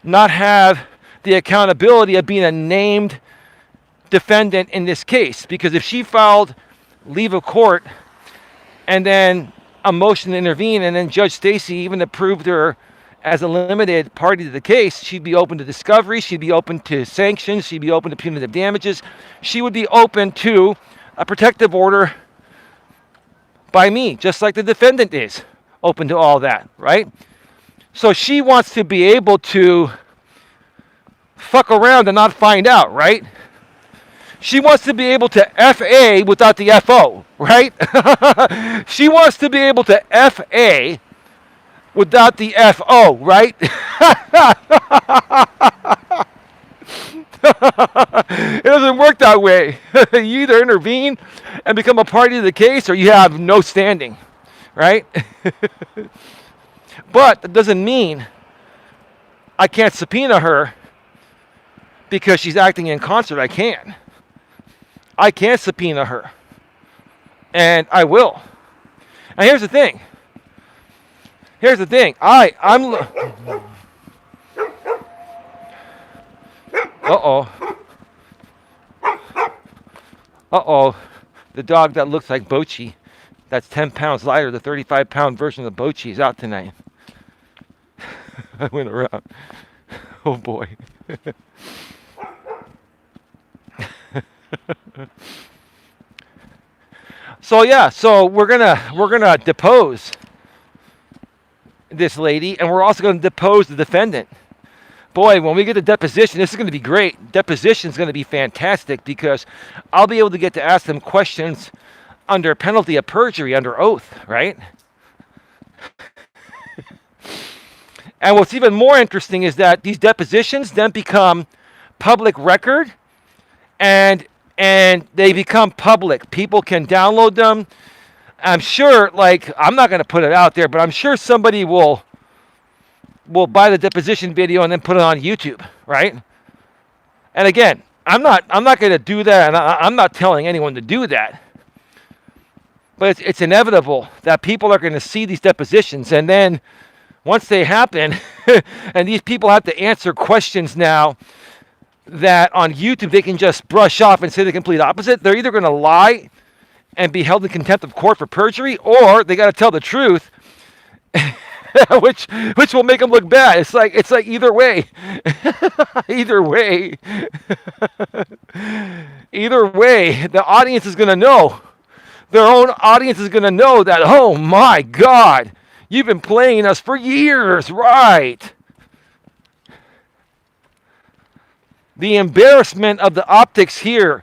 Speaker 1: not have the accountability of being a named defendant in this case. Because if she filed leave of court and then a motion to intervene, and then Judge Stacy even approved her as a limited party to the case, she'd be open to discovery, she'd be open to sanctions, she'd be open to punitive damages, she would be open to a protective order by me, just like the defendant is open to all that, right? So she wants to be able to fuck around and not find out, right? She wants to be able to FA without the FO, right? She wants to be able to FA without the FO, right? It doesn't work that way. You either intervene and become a party to the case, or you have no standing, right? But that doesn't mean I can't subpoena her because she's acting in concert. I can. I can subpoena her. And I will. And here's the thing. I'm... Uh-oh. The dog that looks like Bochi, that's 10 pounds lighter, the 35-pound version of Bochi, is out tonight. I went around. Oh, boy. So we're gonna depose this lady, and we're also gonna depose the defendant. Boy, when we get to deposition, this is gonna be great. Deposition is gonna be fantastic because I'll be able to get to ask them questions under penalty of perjury, under oath, right? And what's even more interesting is that these depositions then become public record, and they become public. People can download them. I'm sure, I'm not going to put it out there, but I'm sure somebody will buy the deposition video and then put it on YouTube, right? And again, I'm not going to do that, and I'm not telling anyone to do that. But it's inevitable that people are going to see these depositions, and then once they happen, and these people have to answer questions now that on YouTube they can just brush off and say the complete opposite. They're either going to lie and be held in contempt of court for perjury, or they got to tell the truth, which will make them look bad. It's like either way. Either way, the audience is going to know. Their own audience is going to know that, oh my God, you've been playing us for years, right? The embarrassment of the optics here.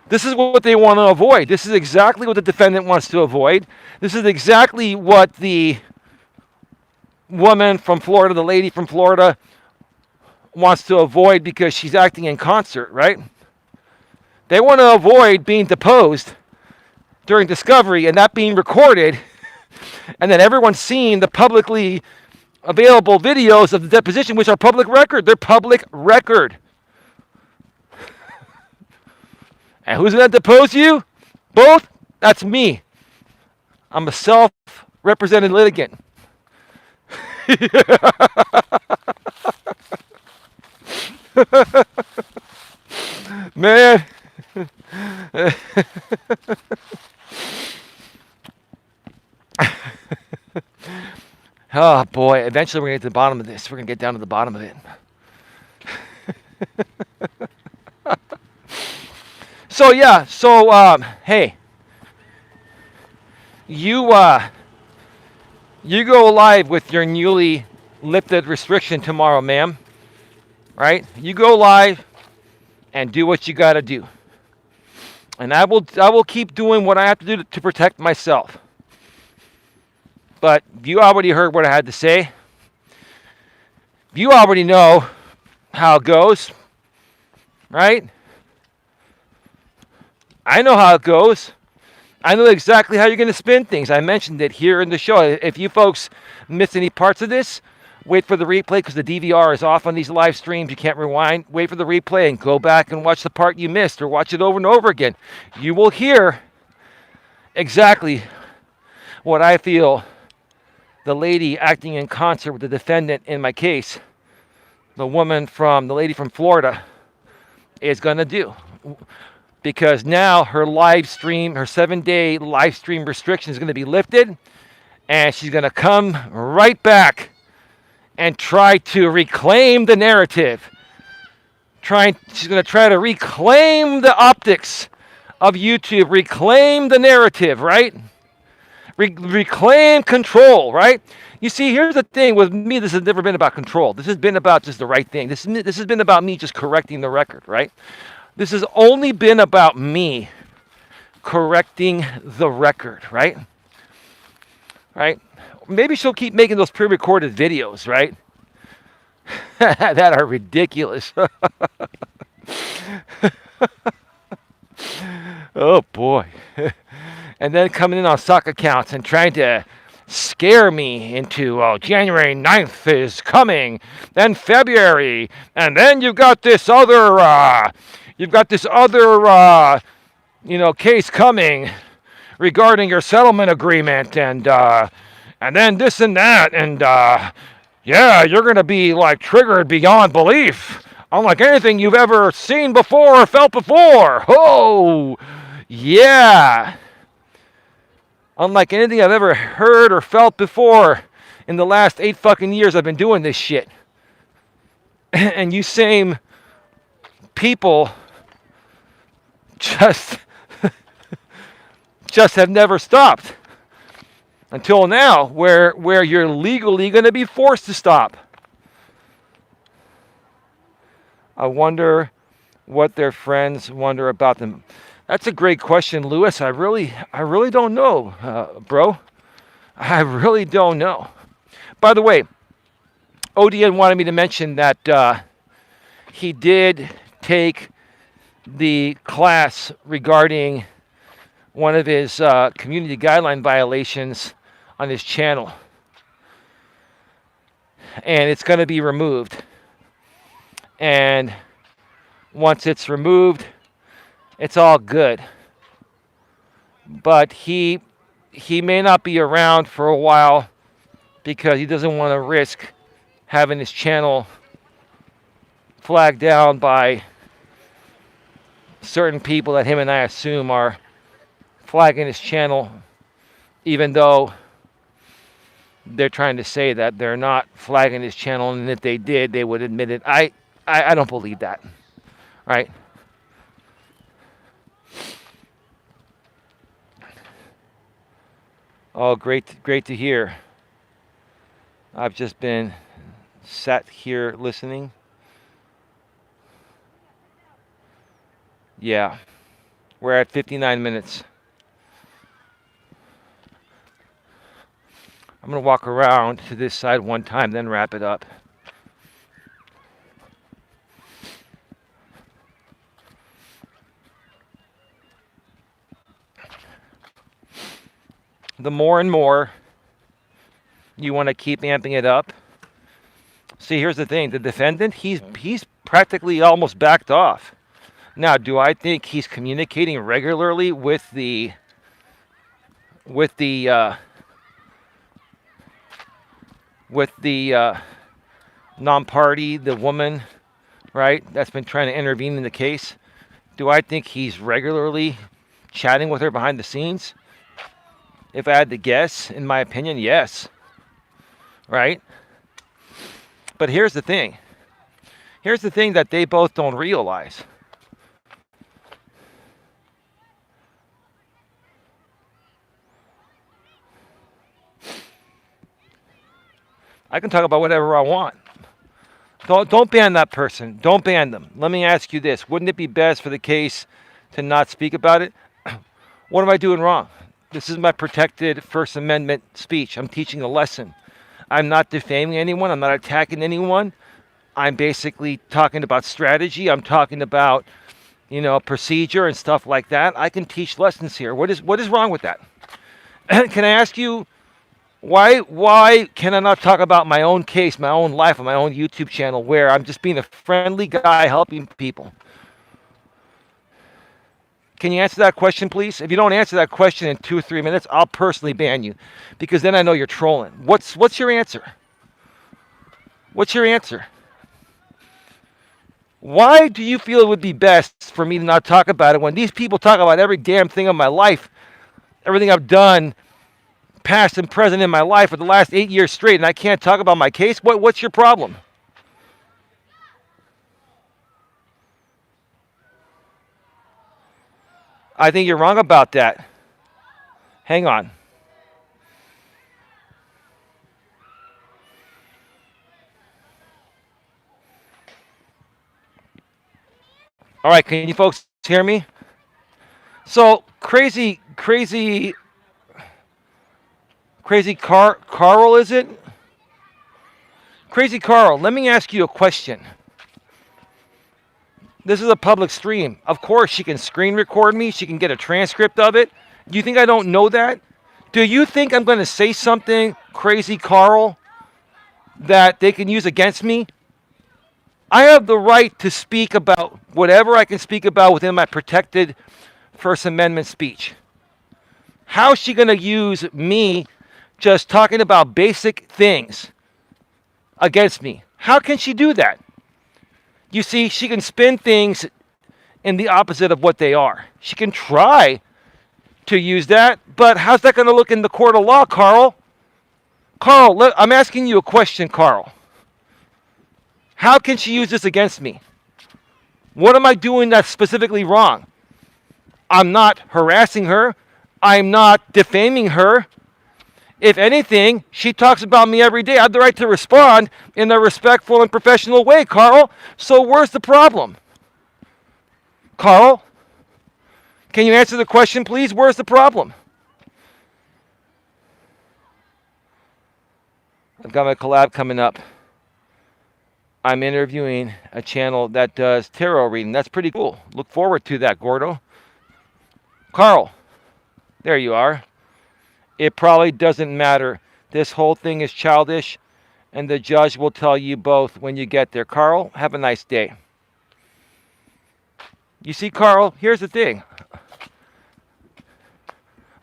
Speaker 1: This is what they want to avoid. This is exactly what the defendant wants to avoid. This is exactly what the woman from Florida, the lady from Florida, wants to avoid because she's acting in concert, right? They want to avoid being deposed during discovery and that being recorded, and then everyone's seeing the publicly available videos of the deposition, which are public record. They're public record. And who's going to depose you? Both? That's me. I'm a self-represented litigant. Man. Oh boy, eventually we're going to get to the bottom of this. We're going to get down to the bottom of it. So yeah, hey, you you go live with your newly lifted restriction tomorrow, ma'am. Right? You go live and do what you got to do. And I will keep doing what I have to do to protect myself. But you already heard what I had to say. You already know how it goes, right? I know how it goes. I know exactly how you're going to spin things. I mentioned it here in the show. If you folks miss any parts of this, wait for the replay because the DVR is off on these live streams. You can't rewind. Wait for the replay and go back and watch the part you missed or watch it over and over again. You will hear exactly what I feel the lady acting in concert with the defendant in my case, the lady from Florida, is going to do. Because now her 7-day live stream restriction is going to be lifted, and she's going to come right back and try to reclaim the narrative. She's going to try to reclaim the optics of YouTube, reclaim the narrative, right? Reclaim control, right? You see, here's the thing with me. This has never been about control. This has been about just the right thing. This has been about me just correcting the record, right? This has only been about me correcting the record, right? Right? Maybe she'll keep making those pre-recorded videos, right? That are ridiculous. Oh, boy. And then coming in on stock accounts and trying to scare me into, January 9th is coming, then February, and then you've got this other case coming regarding your settlement agreement, and then this and that, and yeah, you're going to be like triggered beyond belief, unlike anything you've ever seen before or felt before. Oh, yeah. Unlike anything I've ever heard or felt before in the last 8 fucking years I've been doing this shit. And you same people just have never stopped until now, where you're legally going to be forced to stop. I wonder what their friends wonder about them. That's a great question, Lewis. I really don't know, bro. I really don't know. By the way, ODN wanted me to mention that he did take the class regarding one of his community guideline violations on his channel. And it's going to be removed. And once it's removed, it's all good. But he may not be around for a while because he doesn't want to risk having his channel flagged down by certain people that him and I assume are flagging his channel, even though they're trying to say that they're not flagging his channel, and if they did, they would admit it. I don't believe that, right? Oh, great to hear. I've just been sat here listening. Yeah, we're at 59 minutes. I'm going to walk around to this side one time, then wrap it up. The more and more you want to keep amping it up. See, here's the thing. The defendant, he's practically almost backed off. Now, do I think he's communicating regularly with the with the non-party, the woman, right, that's been trying to intervene in the case. Do I think he's regularly chatting with her behind the scenes? If I had to guess, in my opinion, yes. Right? But here's the thing. Here's the thing that they both don't realize. I can talk about whatever I want. Don't ban that person. Don't ban them. Let me ask you this. Wouldn't it be best for the case to not speak about it? What am I doing wrong? This is my protected First Amendment speech. I'm teaching a lesson. I'm not defaming anyone. I'm not attacking anyone. I'm basically talking about strategy. I'm talking about, procedure and stuff like that. I can teach lessons here. What is wrong with that? Can I ask you, why can I not talk about my own case, my own life, on my own YouTube channel where I'm just being a friendly guy helping people? Can you answer that question, please? If you don't answer that question in 2 or 3 minutes, I'll personally ban you, because then I know you're trolling. What's your answer? What's your answer? Why do you feel it would be best for me to not talk about it when these people talk about every damn thing of my life, everything I've done, past and present in my life for the last 8 years straight, and I can't talk about my case? What's your problem? I think you're wrong about that. Hang on. All right, can you folks hear me? So crazy Carl, is it? Crazy Carl, let me ask you a question. This is a public stream. Of course, she can screen record me. She can get a transcript of it. Do you think I don't know that? Do you think I'm going to say something, Crazy Carl, that they can use against me? I have the right to speak about whatever I can speak about within my protected First Amendment speech. How is she going to use me just talking about basic things against me? How can she do that? You see, she can spin things in the opposite of what they are. She can try to use that, but how's that going to look in the court of law, Carl? Carl, I'm asking you a question, Carl. How can she use this against me? What am I doing that's specifically wrong? I'm not harassing her. I'm not defaming her. If anything, she talks about me every day. I have the right to respond in a respectful and professional way, Carl. So where's the problem? Carl, can you answer the question, please? Where's the problem? I've got my collab coming up. I'm interviewing a channel that does tarot reading. That's pretty cool. Look forward to that, Gordo. Carl, there you are. It probably doesn't matter. This whole thing is childish, and the judge will tell you both when you get there. Carl, have a nice day. You see, Carl, here's the thing.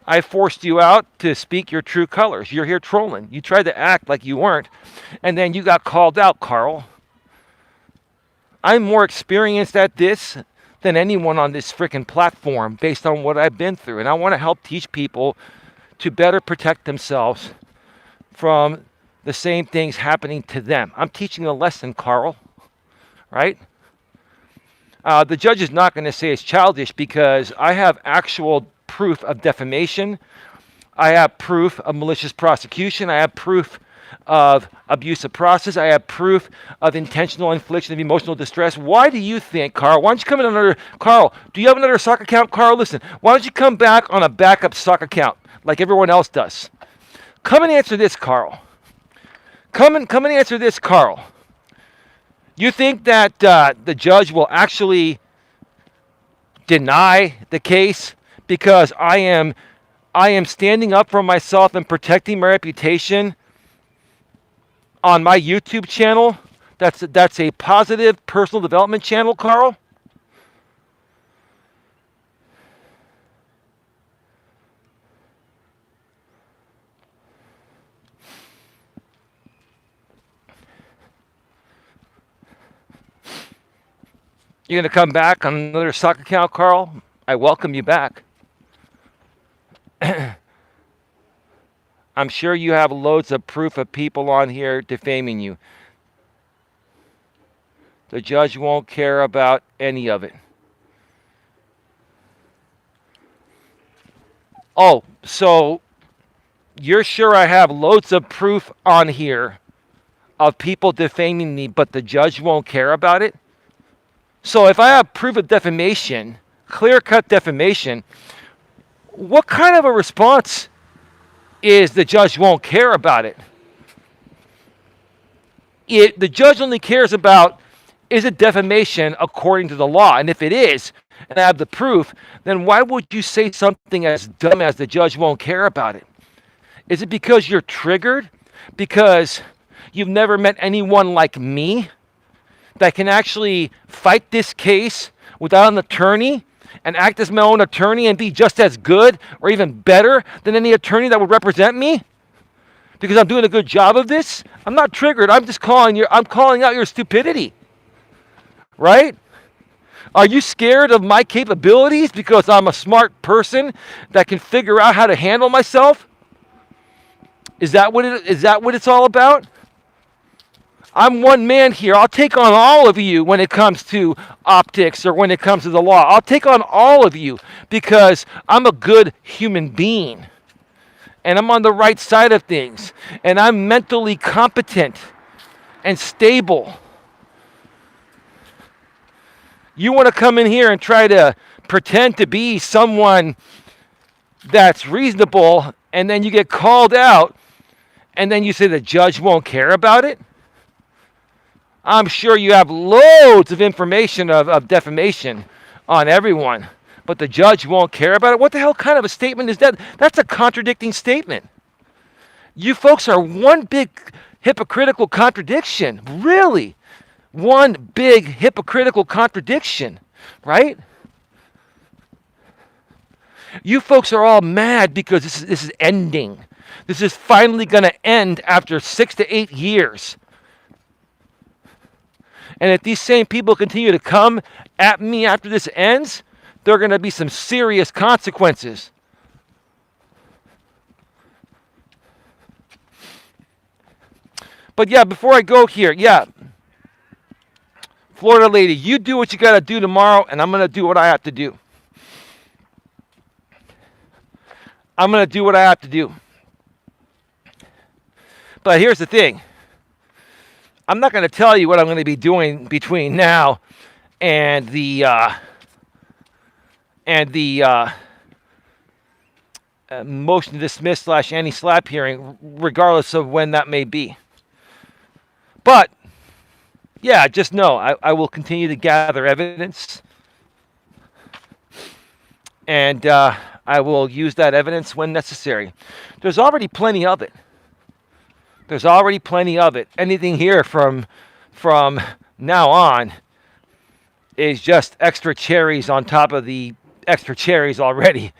Speaker 1: I forced you out to speak your true colors. You're here trolling. You tried to act like you weren't, and then you got called out, Carl. I'm more experienced at this than anyone on this freaking platform based on what I've been through, and I want to help teach people to better protect themselves from the same things happening to them. I'm teaching a lesson, Carl, right? The judge is not going to say it's childish because I have actual proof of defamation. I have proof of malicious prosecution. I have proof of abuse of process. I have proof of intentional infliction of emotional distress. Why do you think, Carl? Why don't you come in on another, Carl, do you have another sock account? Carl, listen, why don't you come back on a backup sock account like everyone else does? Come and answer this, Carl. Come and answer this, Carl. You think that the judge will actually deny the case because I am standing up for myself and protecting my reputation on my YouTube channel? That's a positive personal development channel, Carl? You're going to come back on another stock account, Carl? I welcome you back. I'm sure you have loads of proof of people on here defaming you. The judge won't care about any of it. Oh, so you're sure I have loads of proof on here of people defaming me, but the judge won't care about it? So if I have proof of defamation, clear-cut defamation, what kind of a response is the judge won't care about it? The judge only cares about, is it defamation according to the law? And if it is, and I have the proof, then why would you say something as dumb as the judge won't care about it? Is it because you're triggered? Because you've never met anyone like me that can actually fight this case without an attorney and act as my own attorney and be just as good or even better than any attorney that would represent me? Because I'm doing a good job of this? I'm not triggered. I'm just calling out your stupidity. Right? Are you scared of my capabilities because I'm a smart person that can figure out how to handle myself? Is that what it's all about? I'm one man here. I'll take on all of you when it comes to optics or when it comes to the law. I'll take on all of you because I'm a good human being. And I'm on the right side of things. And I'm mentally competent and stable. You want to come in here and try to pretend to be someone that's reasonable, and then you get called out, and then you say the judge won't care about it? I'm sure you have loads of information of defamation on everyone, but the judge won't care about it? What the hell kind of a statement is that? That's a contradicting statement. You folks are one big hypocritical contradiction. Really. One big hypocritical contradiction, right? You folks are all mad because this is ending. This is finally going to end after 6 to 8 years. And if these same people continue to come at me after this ends, there are going to be some serious consequences. But yeah, before I go here, Florida lady, you do what you got to do tomorrow, and I'm going to do what I have to do. I'm going to do what I have to do. But here's the thing. I'm not going to tell you what I'm going to be doing between now and the motion to dismiss / anti-SLAPP hearing, regardless of when that may be. But yeah, just know I will continue to gather evidence, and I will use that evidence when necessary. There's already plenty of it. There's already plenty of it. Anything here from now on is just extra cherries on top of the extra cherries already.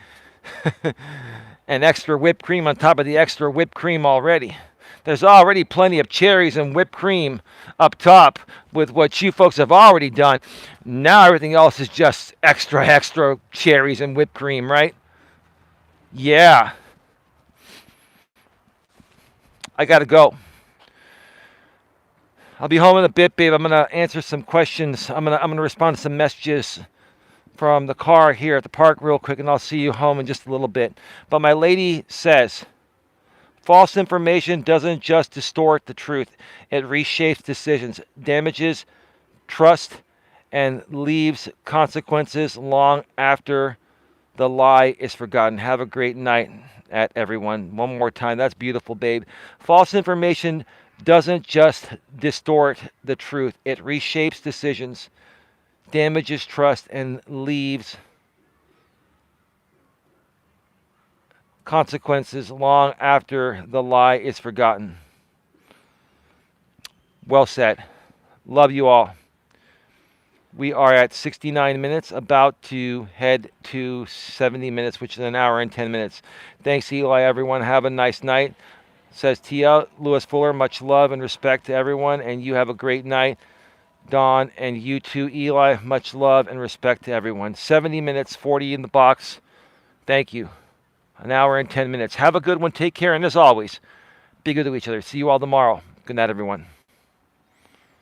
Speaker 1: And extra whipped cream on top of the extra whipped cream already. There's already plenty of cherries and whipped cream up top with what you folks have already done. Now everything else is just extra cherries and whipped cream, right? Yeah. I got to go. I'll be home in a bit, babe. I'm going to answer some questions. I'm going to respond to some messages from the car here at the park real quick, and I'll see you home in just a little bit. But my lady says, false information doesn't just distort the truth. It reshapes decisions, damages trust, and leaves consequences long after the lie is forgotten. Have a great night at everyone. One more time. That's beautiful, babe. False information doesn't just distort the truth. It reshapes decisions, damages trust, and leaves consequences long after the lie is forgotten. Well said. Love you all. We are at 69 minutes, about to head to 70 minutes, which is an hour and 10 minutes. Thanks, Eli, everyone. Have a nice night. Says Tia, Lewis Fuller, much love and respect to everyone, and you have a great night. Don, and you too, Eli. Much love and respect to everyone. 70 minutes, 40 in the box. Thank you. An hour and 10 minutes. Have a good one. Take care. And as always, be good to each other. See you all tomorrow. Good night, everyone.